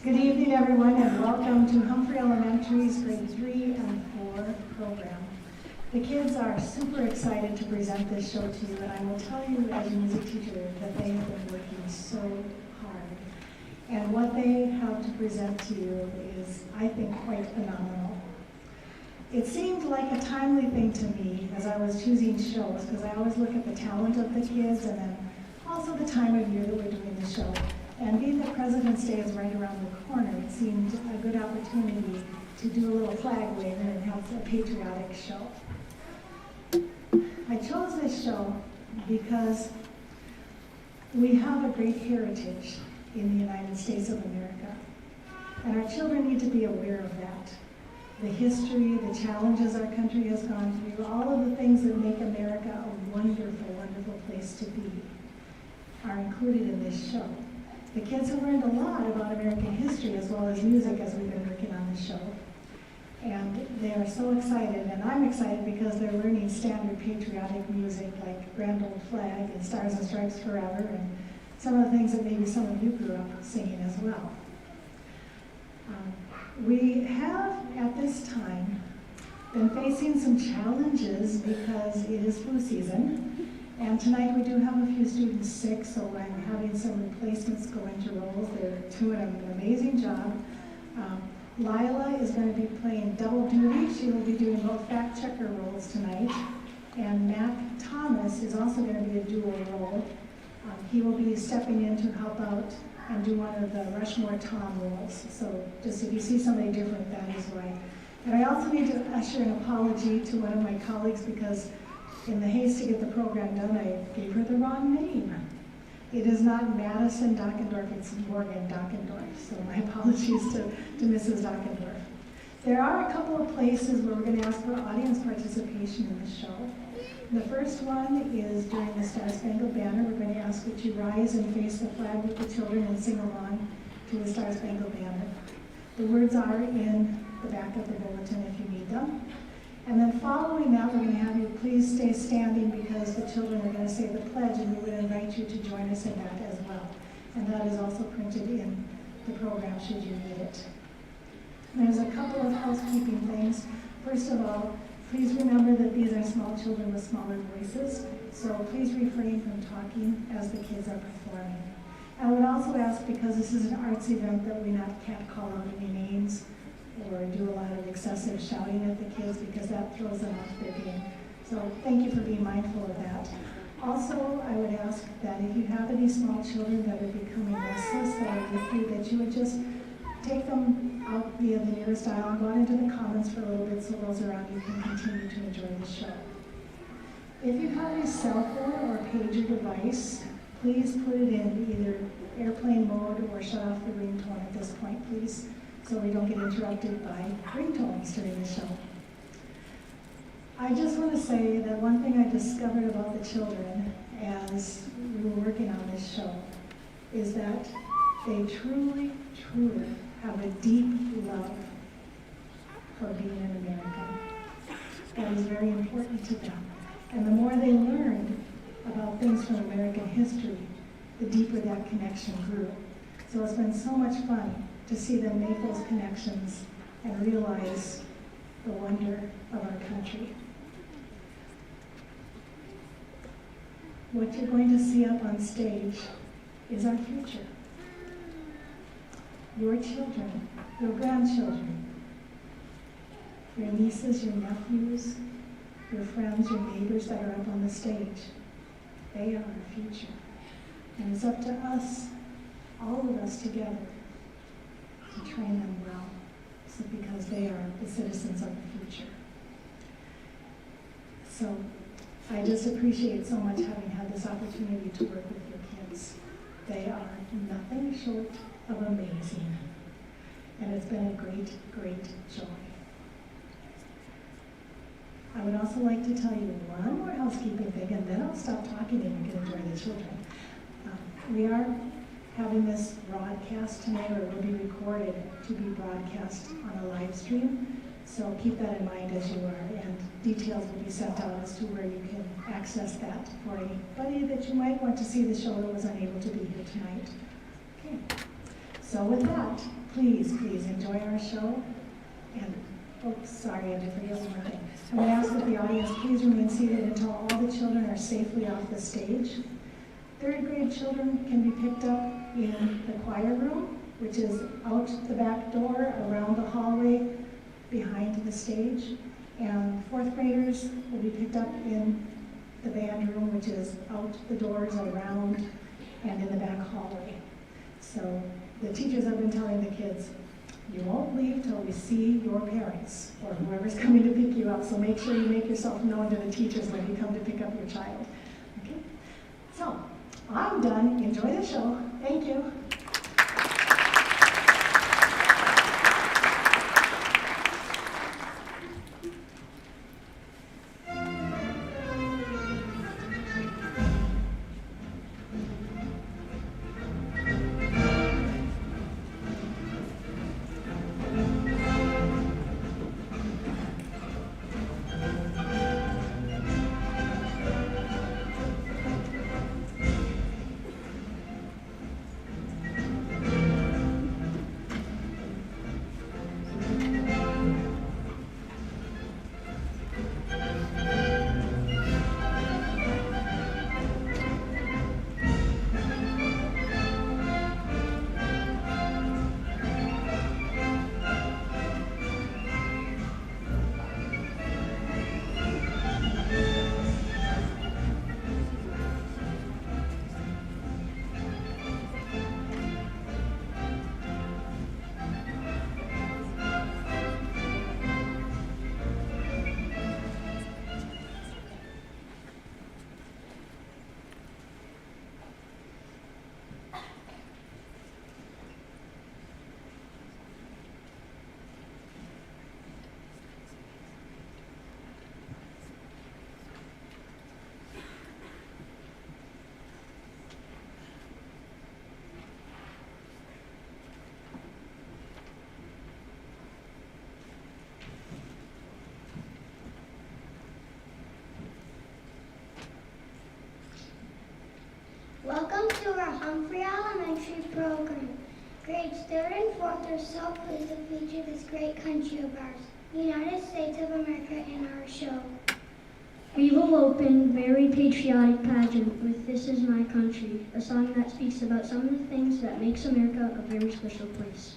Good evening, everyone, and welcome to Humphrey Elementary's grade 3 and 4 program. The kids are super excited to present this show to you, and I will tell you as a music teacher that they have been working so hard. And what they have to present to you is, I think, quite phenomenal. It seemed like a timely thing to me as I was choosing shows, because I always look at the talent of the kids and then also the time of year that we're doing the show. And being that President's Day is right around the corner, it seemed a good opportunity to do a little flag waving and have a patriotic show. I chose this show because we have a great heritage in the United States of America. And our children need to be aware of that. The history, the challenges our country has gone through, all of the things that make America a wonderful, wonderful place to be are included in this show. The kids have learned a lot about American history as well as music as we've been working on the show. And they are so excited, and I'm excited because they're learning standard patriotic music like Grand Old Flag and Stars and Stripes Forever and some of the things that maybe some of you grew up singing as well. We have, at this time, been facing some challenges because it is flu season, And tonight we do have a few students sick, so I'm having some replacements go into roles. They're doing an amazing job. Lila is going to be playing double duty. She will be doing both fact checker roles tonight. And Mac Thomas is also going to be a dual role. He will be stepping in to help out and do one of the Rushmore Tom roles. So just if you see somebody different, that is why. And I also need to usher an apology to one of my colleagues because in the haste to get the program done, I gave her the wrong name. It is not Madison Dockendorf, it's Morgan Dockendorf. So my apologies to Mrs. Dockendorf. There are a couple of places where we're going to ask for audience participation in the show. The first one is during the Star Spangled Banner. We're going to ask that you rise and face the flag with the children and sing along to the Star Spangled Banner. The words are in the back of the bulletin if you need them. And then following that, we're going to have you please stay standing because the children are going to say the pledge, and we would invite you to join us in that as well. And that is also printed in the program should you need it. There's a couple of housekeeping things. First of all, please remember that these are small children with smaller voices, so please refrain from talking as the kids are performing. I would also ask, because this is an arts event, that we can't call out any names or do a lot of excessive shouting at the kids because that throws them off their game. So thank you for being mindful of that. Also, I would ask that if you have any small children that are becoming restless that are with you, that you would just take them out via the nearest aisle and go out into the commons for a little bit so those around you can continue to enjoy the show. If you have a cell phone or pager device, please put it in either airplane mode or shut off the ringtone at this point, please, so we don't get interrupted by ringtones during the show. I just want to say that one thing I discovered about the children as we were working on this show is that they truly, truly have a deep love for being an American. That is very important to them. And the more they learn about things from American history, the deeper that connection grew. So it's been so much fun to see them make those connections and realize the wonder of our country. What you're going to see up on stage is our future. Your children, your grandchildren, your nieces, your nephews, your friends, your neighbors that are up on the stage. They are our future. And it's up to us, all of us together, to train them well, because they are the citizens of the future. So I just appreciate so much having had this opportunity to work with your kids. They are nothing short of amazing. And it's been a great, great joy. I would also like to tell you one more housekeeping thing, and then I'll stop talking and you can enjoy the children. We are having this broadcast tonight, or it will be recorded to be broadcast on a live stream. So keep that in mind as you are, and details will be sent out as to where you can access that for anybody that you might want to see the show that was unable to be here tonight. Okay. So with that, please enjoy our show. And, sorry, I did forget one more thing. I'm going to ask that the audience please remain seated until all the children are safely off the stage. Third grade children can be picked up in the choir room, which is out the back door, around the hallway, behind the stage. And fourth graders will be picked up in the band room, which is out the doors, around, and in the back hallway. So the teachers have been telling the kids, you won't leave till we see your parents or whoever's coming to pick you up, so make sure you make yourself known to the teachers when you come to pick up your child. Okay? So, I'm done. Enjoy the show. Thank you. Welcome to our Humphrey Elementary program. Grades 3rd and 4th are so pleased to feature this great country of ours, the United States of America, in our show. We will open Very Patriotic Pageant with This Is My Country, a song that speaks about some of the things that makes America a very special place.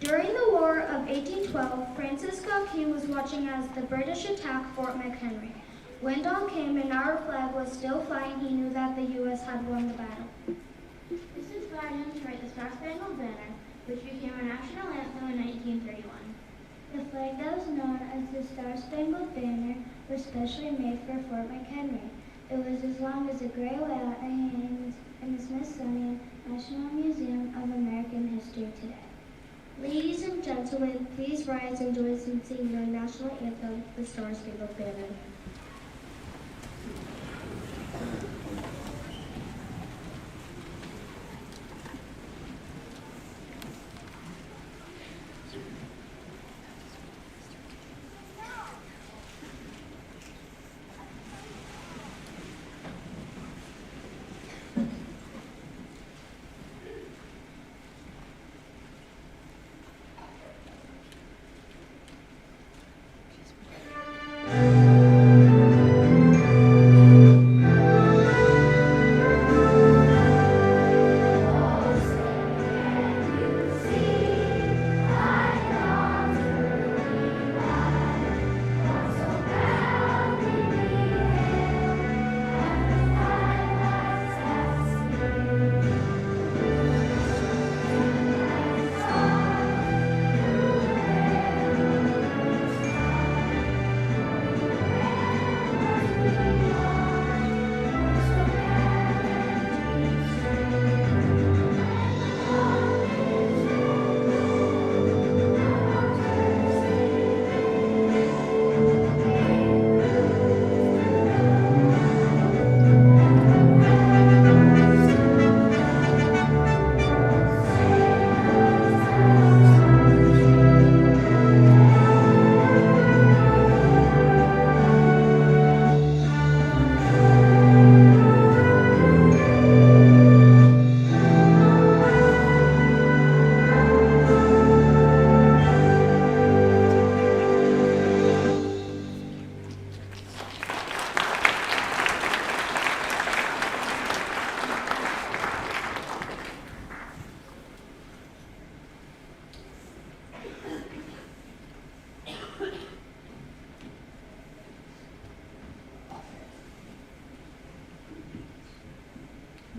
During the War of 1812, Francis Scott was watching as the British attacked Fort McHenry. When dawn came and our flag was still flying, he knew that the U.S. had won the battle. This inspired him to write the Star-Spangled Banner, which became our national anthem in 1931. The flag that was known as the Star-Spangled Banner was specially made for Fort McHenry. It was as long as a gray whale and hangs in the Smithsonian National Museum of American History today. Ladies and gentlemen, please rise and join us in singing our national anthem, the Star-Spangled Banner.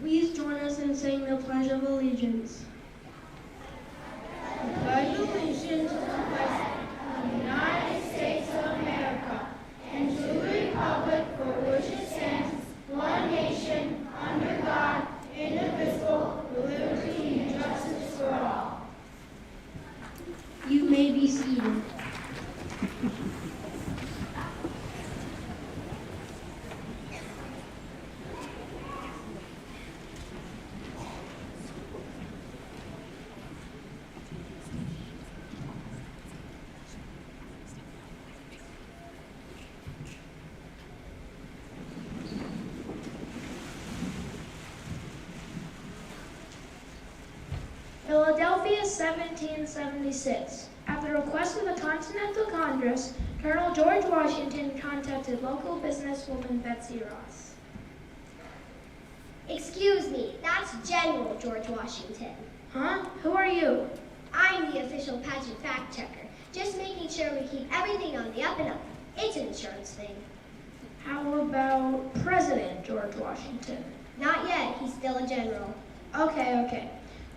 Please join us in saying the Pledge of Allegiance. I pledge allegiance to the United States of America and to the republic for which it stands, one nation, under God, indivisible, with liberty and justice for all. You may be seated. Philadelphia, 1776. At the request of the Continental Congress, Colonel George Washington contacted local businesswoman Betsy Ross. Excuse me, that's General George Washington. Huh? Who are you? I'm the official pageant fact checker, just making sure we keep everything on the up and up. It's an insurance thing. How about President George Washington? Not yet, he's still a general. Okay.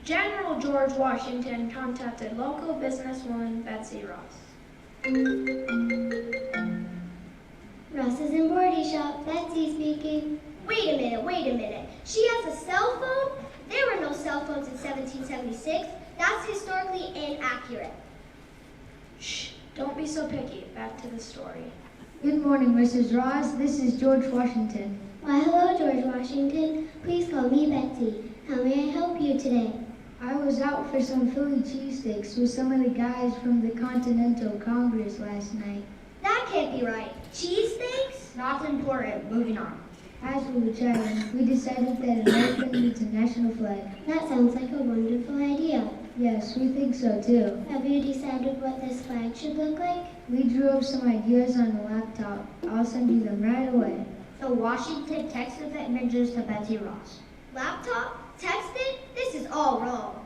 General George Washington contacted local businesswoman Betsy Ross. Ross's embroidery shop, Betsy speaking. Wait a minute. She has a cell phone? There were no cell phones in 1776. That's historically inaccurate. Shh, don't be so picky. Back to the story. Good morning, Mrs. Ross. This is George Washington. Why, hello, George Washington. Please call me Betsy. How may I help you today? I was out for some Philly cheesesteaks with some of the guys from the Continental Congress last night. That can't be right. Cheesesteaks? Not important. Moving on. As we were chatting, we decided that America needs a national flag. That sounds like a wonderful idea. Yes, we think so too. Have you decided what this flag should look like? We drew up some ideas on the laptop. I'll send you them right away. So Washington texted the images to Betsy Ross. Laptop? Texted? This is all wrong.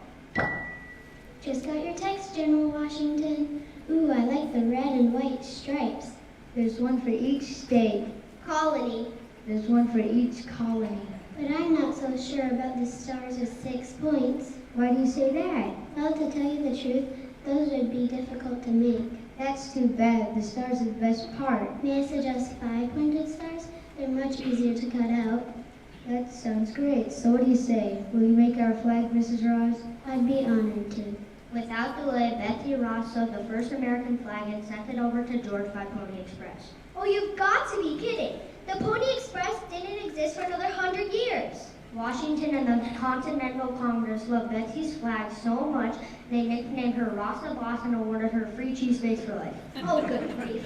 Just got your text, General Washington. Ooh, I like the red and white stripes. There's one for each state. Colony. There's one for each colony. But I'm not so sure about the stars with 6 points. Why do you say that? Well, to tell you the truth, those would be difficult to make. That's too bad. The stars are the best part. May I suggest 5-pointed stars? They're much easier to cut out. That sounds great. So what do you say? Will you make our flag, Mrs. Ross? I'd be honored to. Without delay, Betsy Ross sewed the first American flag and sent it over to George by Pony Express. Oh, you've got to be kidding. The Pony Express didn't exist for another 100 years. Washington and the Continental Congress loved Betsy's flag so much, they nicknamed her Ross the Boss and awarded her free cheesesteaks for life. Oh, good grief.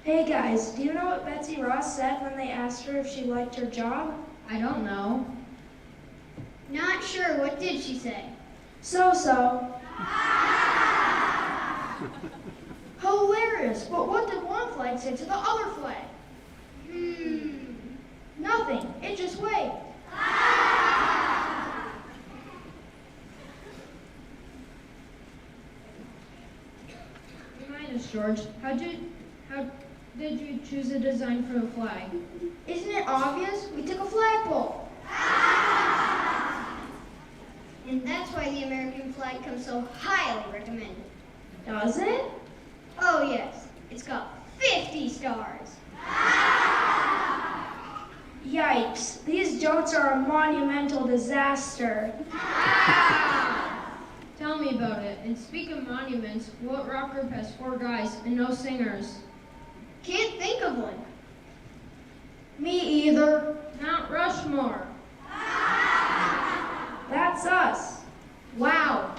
Hey guys, do you know what Betsy Ross said when they asked her if she liked her job? I don't know. Not sure. What did she say? So. Hilarious, but what did one flag say to the other flag? Nothing, it just waved. Remind us, George, how did you choose a design for the flag? Isn't it obvious? We took a flagpole. And that's why the American flag comes so highly recommended. Does it? Oh, yes. It's got 50 stars. Yikes, these jokes are a monumental disaster. Tell me about it. And speak of monuments, what rock group has 4 guys and no singers? Can't think of one. Me either. Mount Rushmore. That's us. Wow.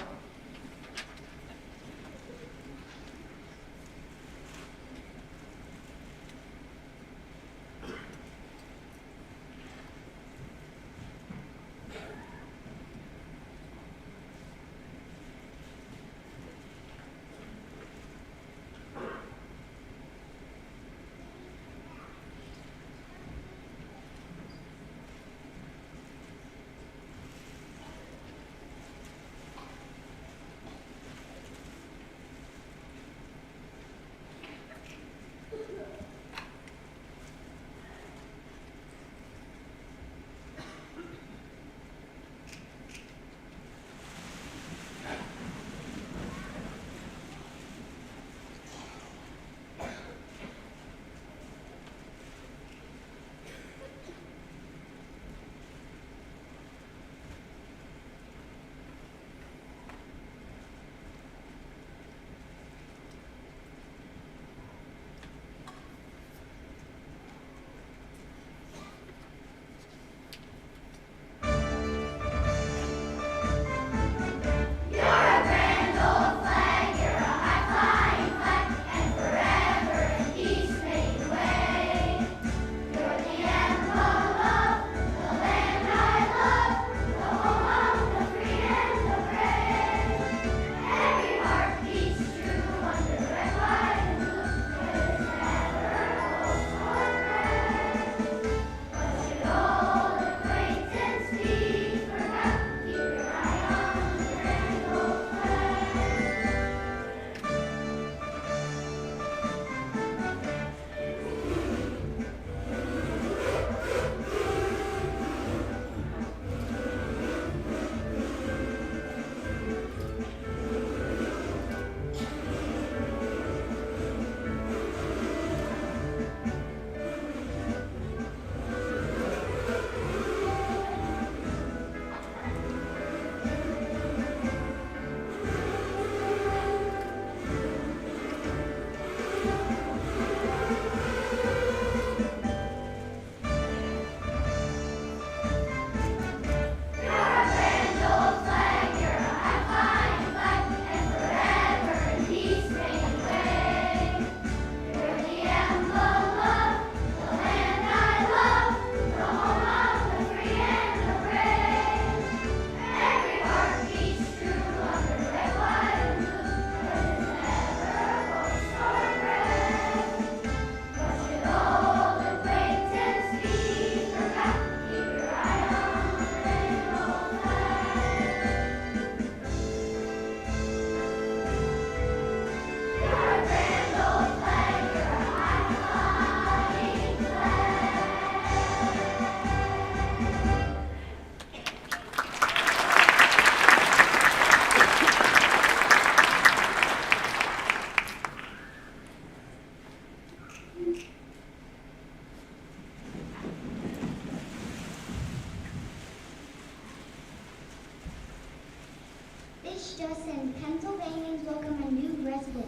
This just in, Pennsylvanians welcome a new resident.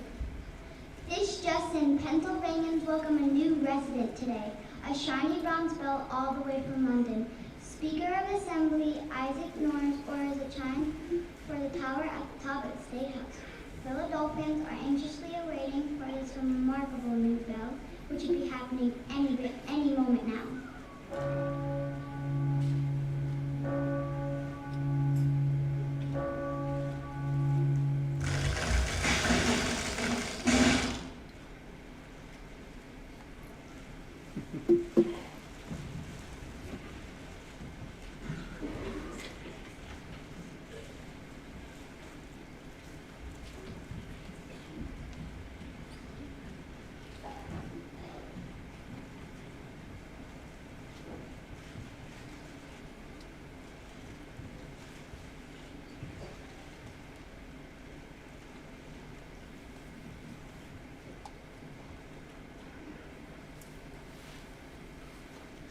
This just in, Pennsylvanians welcome a new resident today. A shiny bronze bell all the way from London. Speaker of Assembly Isaac Norris orders a chime for the tower at the top of the State House. Philadelphians are anxiously awaiting for this remarkable new bell, which would be happening any moment now.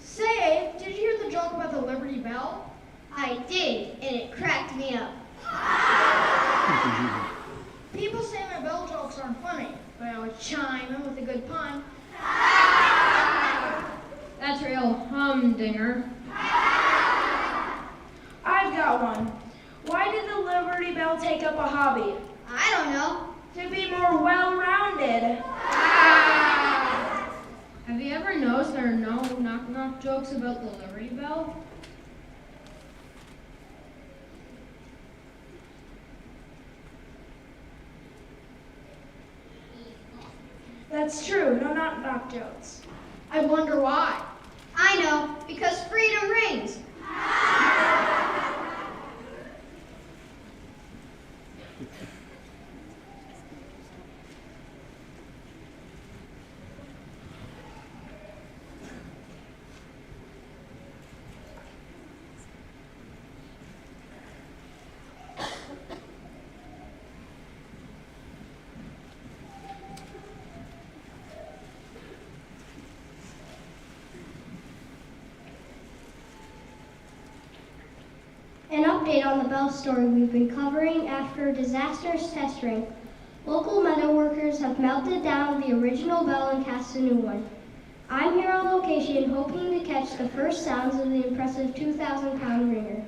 Say, did you hear the joke about the Liberty Bell? I did, and it cracked me up. People say my bell jokes aren't funny, but I would chime in with a good pun. humdinger. I've got one. Why did the Liberty Bell take up a hobby? I don't know. To be more well-rounded. Have you ever noticed there are no knock-knock jokes about the Liberty Bell? That's true, no knock-knock jokes. I wonder why. I know, because freedom rings. An update on the Bell story we've been covering after a disastrous test ring. Local metal workers have melted down the original bell and cast a new one. I'm here on location hoping to catch the first sounds of the impressive 2,000-pound ringer.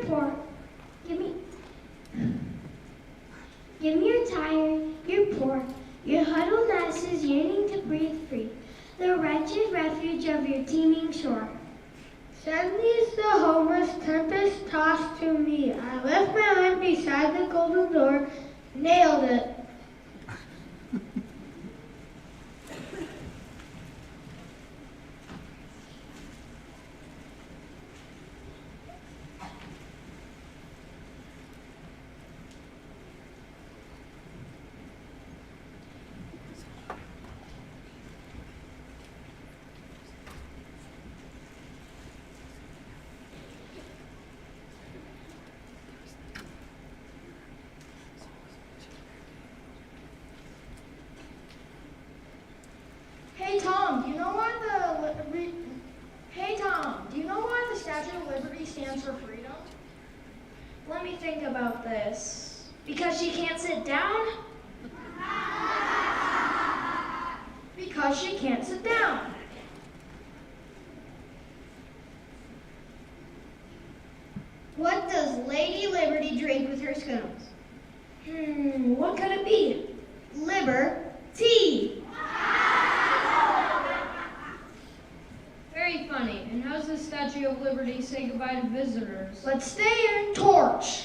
poor. Give me you're tired, you're poor. Your huddled masses yearning to breathe free. The wretched refuge of your teeming shore. Send these the homeless tempest tossed to me. I left my lamp beside the golden door, nailed it. Hey Tom, do you know why the Statue of Liberty stands for freedom? Let me think about this. Because she can't sit down? Because she can't sit down. What does Lady Liberty drink with her scones? What could it be? Liber-tea. Very funny. And how's the Statue of Liberty say goodbye to visitors? Let's stay in torch.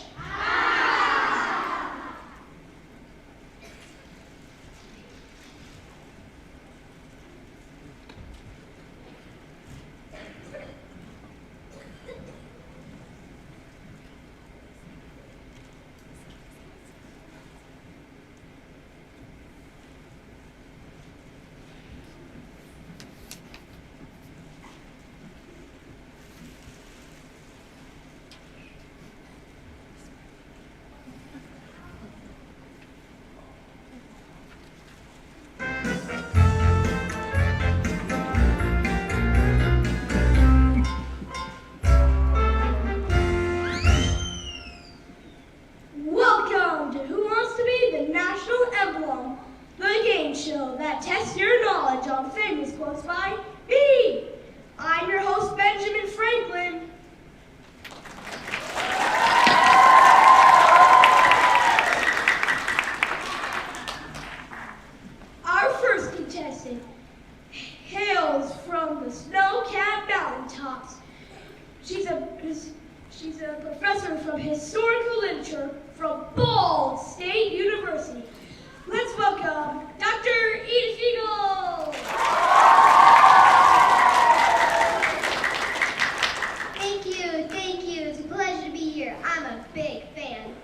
Welcome to Who Wants to Be the National Emblem, the game show that tests your knowledge on famous quotes by me. I'm your host, Benjamin Franklin. Our first contestant hails from the snow-capped mountaintops. She's a professor from historical literature from Ball State University. Let's welcome Dr. Edith Eagle. Thank you. It's a pleasure to be here. I'm a big fan.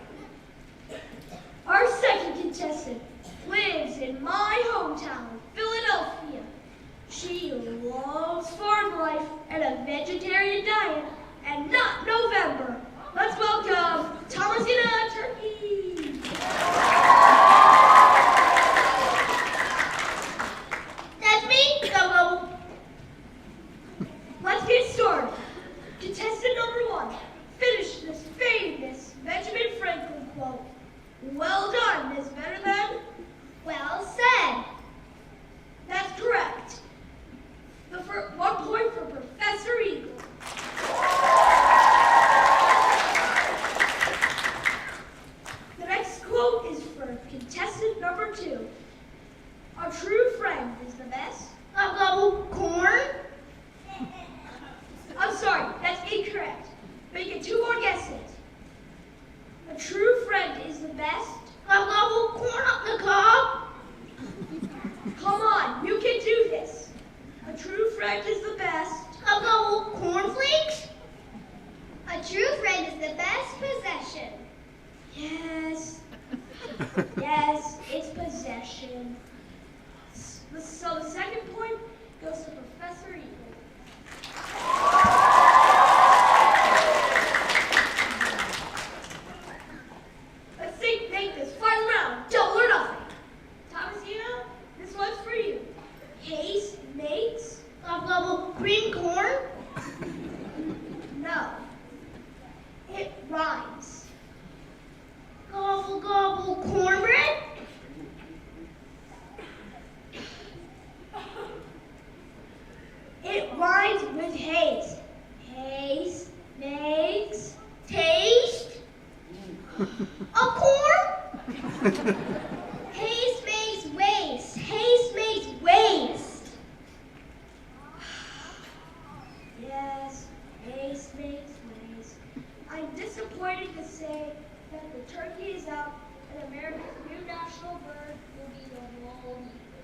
Our second contestant lives in my hometown, Philadelphia. She loves farm life and a vegetarian diet, and not November. Let's welcome Thomasina Turkey. That's me. Go. Let's get started. Contestant number 1, finish this famous Benjamin Franklin quote. Well done, Ms. Better Than. Well said. That's correct. 1 point for Professor Eagle. Haste makes waste. Haste makes waste. Yes, haste makes waste. I'm disappointed to say that the turkey is out and America's new national bird will be the bald eagle.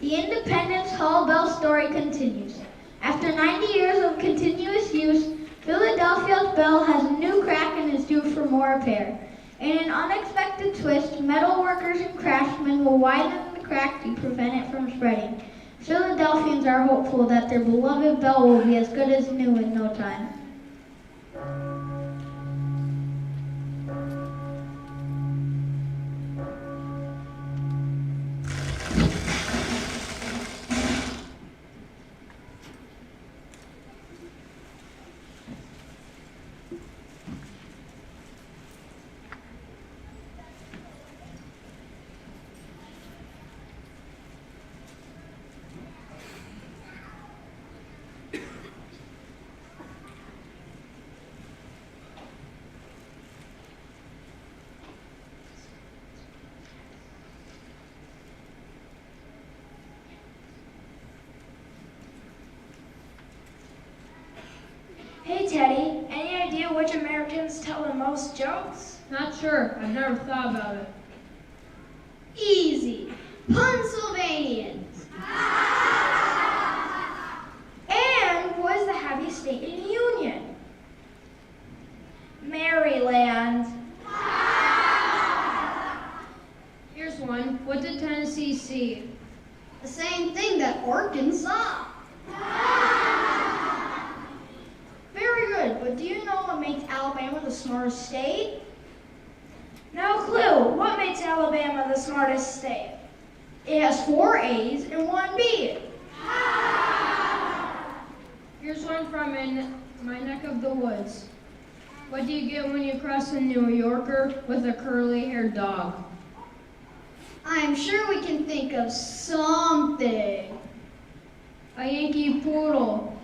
The Independence Hall Bell story continues. After 90 years of continuous use, Philadelphia's bell has a new crack and is due for more repair. In an unexpected twist, metal workers and craftsmen will widen the crack to prevent it from spreading. Philadelphians are hopeful that their beloved bell will be as good as new in no time. Hey Teddy, any idea which Americans tell the most jokes? Not sure. I've never thought about it. Easy. Pennsylvanians. And what is the heaviest state in the Union? Maryland. Here's one. What did Tennessee see? The same thing that Arkansas. Very good, but do you know what makes Alabama the smartest state? No clue. What makes Alabama the smartest state? It has 4 A's and 1 B. Here's one from my neck of the woods. What do you get when you cross a New Yorker with a curly-haired dog? I'm sure we can think of something. A Yankee Poodle.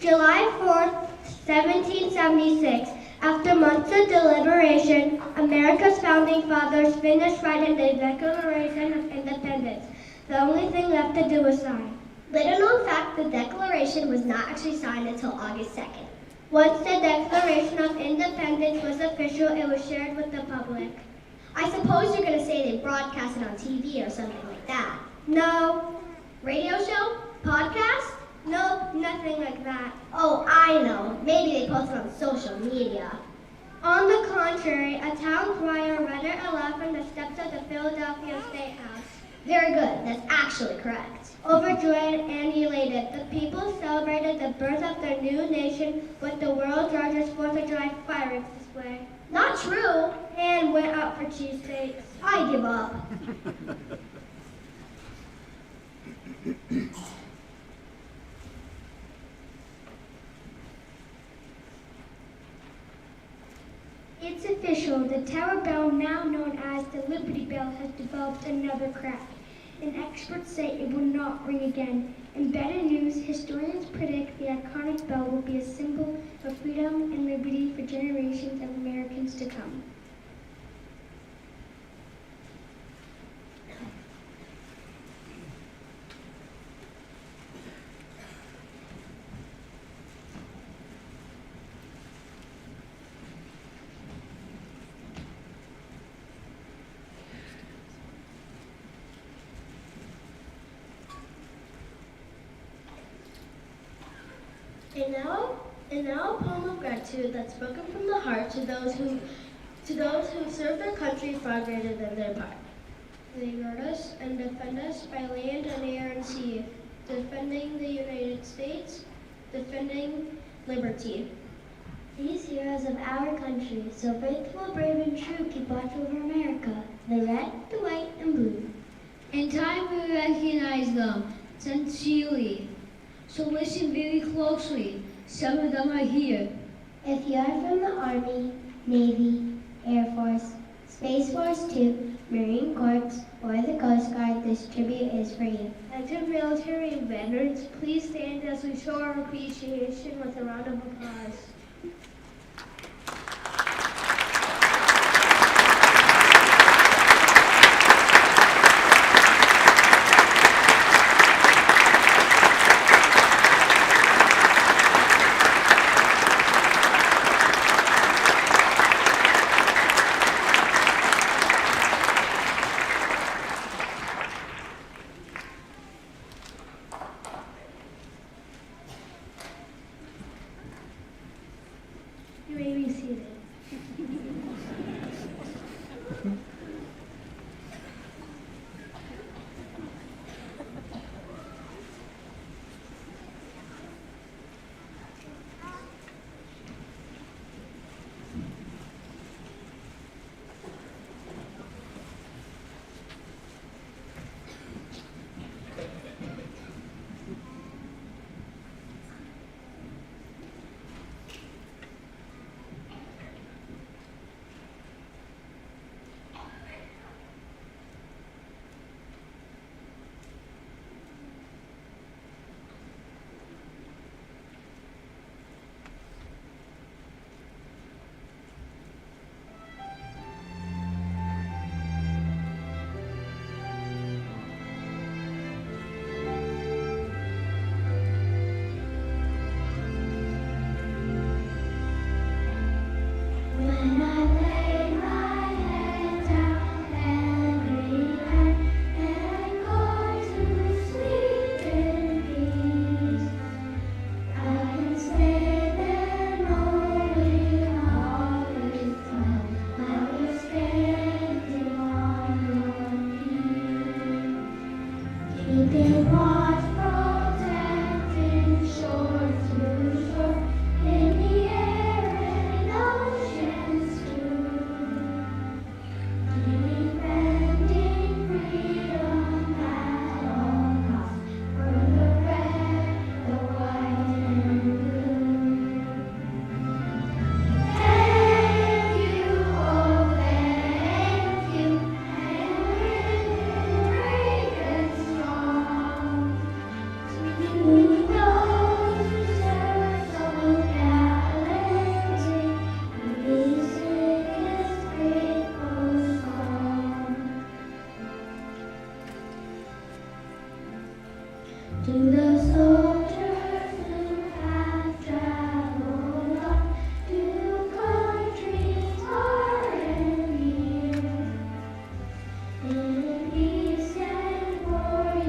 July 4th, 1776. After months of deliberation, America's founding fathers finished writing the Declaration of Independence. The only thing left to do was sign. Little known fact, the Declaration was not actually signed until August 2nd. Once the Declaration of Independence was official, it was shared with the public. I suppose you're going to say they broadcast it on TV or something like that. No. Radio show? Podcast? Nope, nothing like that. Oh, I know. Maybe they post it on social media. On the contrary, a town crier read it aloud from the steps of the Philadelphia State House. Very good. That's actually correct. Overjoyed and elated, the people celebrated the birth of their new nation with the world's largest 4th of July fireworks display. Not true. And went out for cheesesteaks. I give up. It's official. The Tower Bell, now known as the Liberty Bell, has developed another crack. And experts say it will not ring again. In better news, historians predict the iconic bell will be a symbol of freedom and liberty for generations of Americans to come. And now a poem of gratitude that's spoken from the heart to those who serve their country far greater than their part. They guard us and defend us by land and air and sea, defending the United States, defending liberty. These heroes of our country, so faithful, brave, and true, keep watch over America, the red, the white, and blue. In time we recognize them sincerely. So listen very closely. Some of them are here. If you are from the Army, Navy, Air Force, Space Force 2, Marine Corps, or the Coast Guard, this tribute is for you. Active military veterans, please stand as we show our appreciation with a round of applause. You may be seated. In peace and war.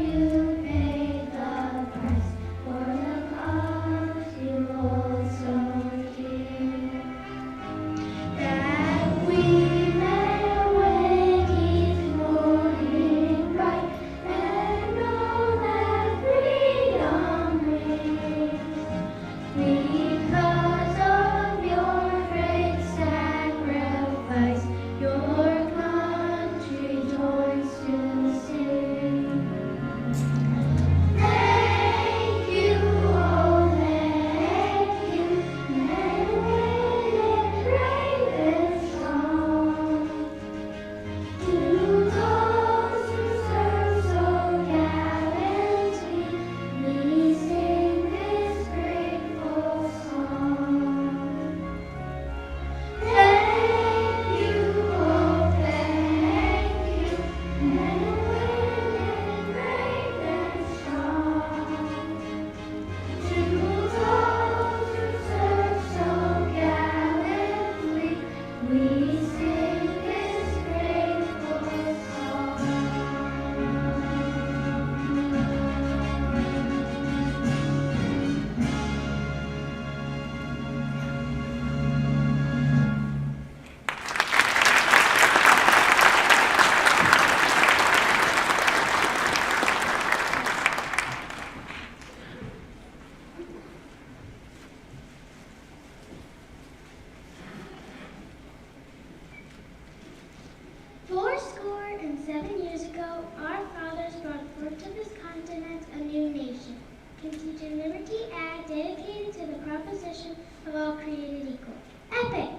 and teach a liberty act dedicated to the proposition of all created equal. Epic!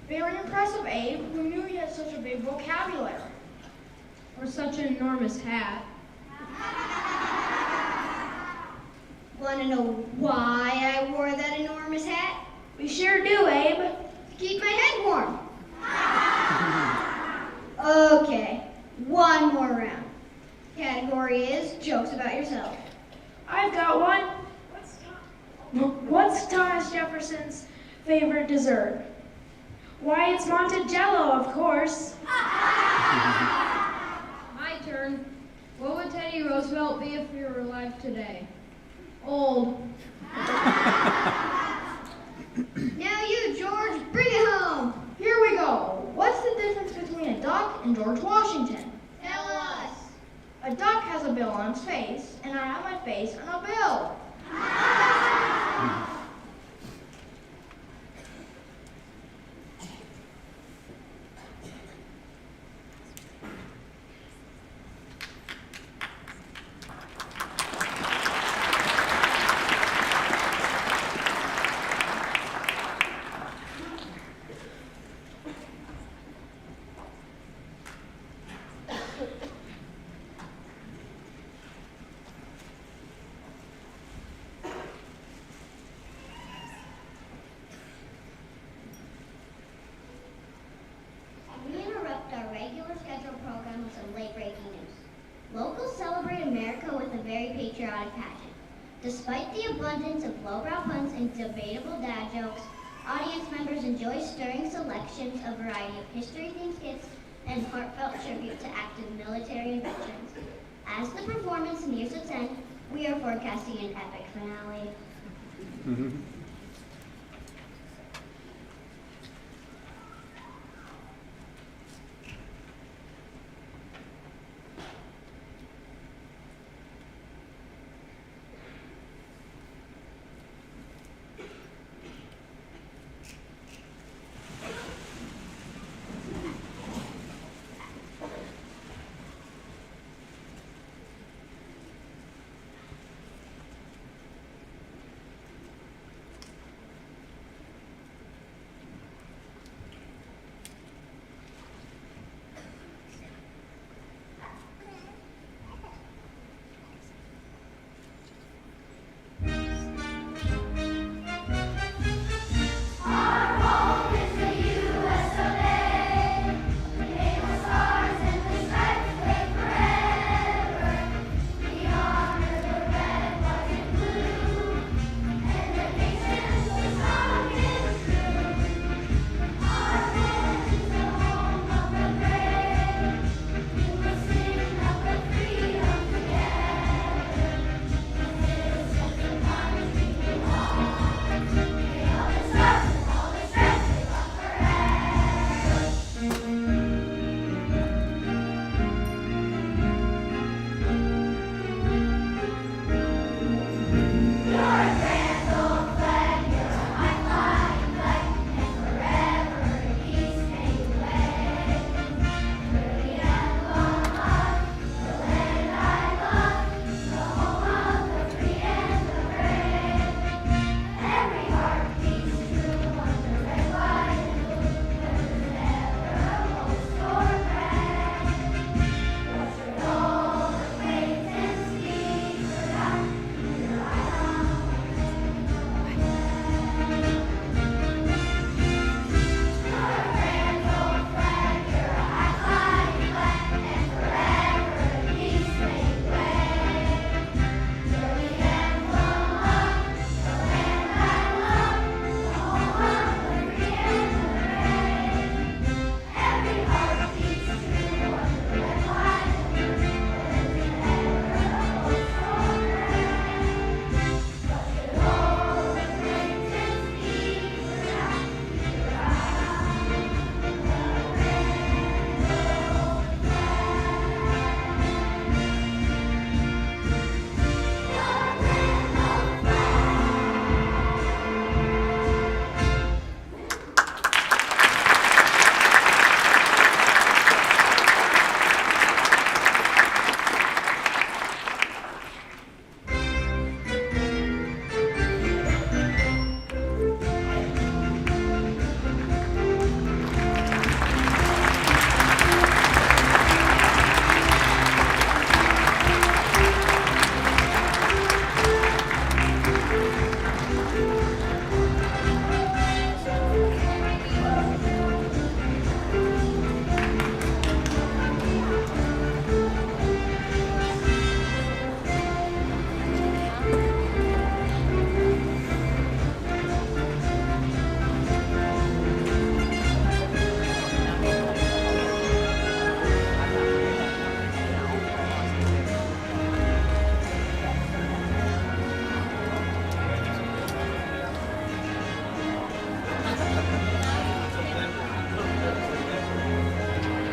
Very impressive, Abe. Who knew you had such a big vocabulary? Or such an enormous hat. Want to know why I wore that enormous hat? We sure do, Abe. To keep my head warm. Okay, one more round. Category is jokes about yourself. I've got one. What's Thomas Jefferson's favorite dessert? Why, it's Monticello, of course. My turn. What would Teddy Roosevelt be if he were alive today? Old. Now you, George, bring it home. Here we go. What's the difference between a duck and George Washington? Tell us. A duck has a bill on its face, and I have my face on a bill. We interrupt our regular scheduled program with some late-breaking news. Locals celebrate America with a very patriotic pageant. Despite the abundance of lowbrow puns and debatable dad jokes, audience members enjoy stirring selections, a variety of history-themed skits, and heartfelt tribute to active military and veterans. As the performance nears its end, we are forecasting an epic finale.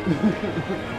Thank you.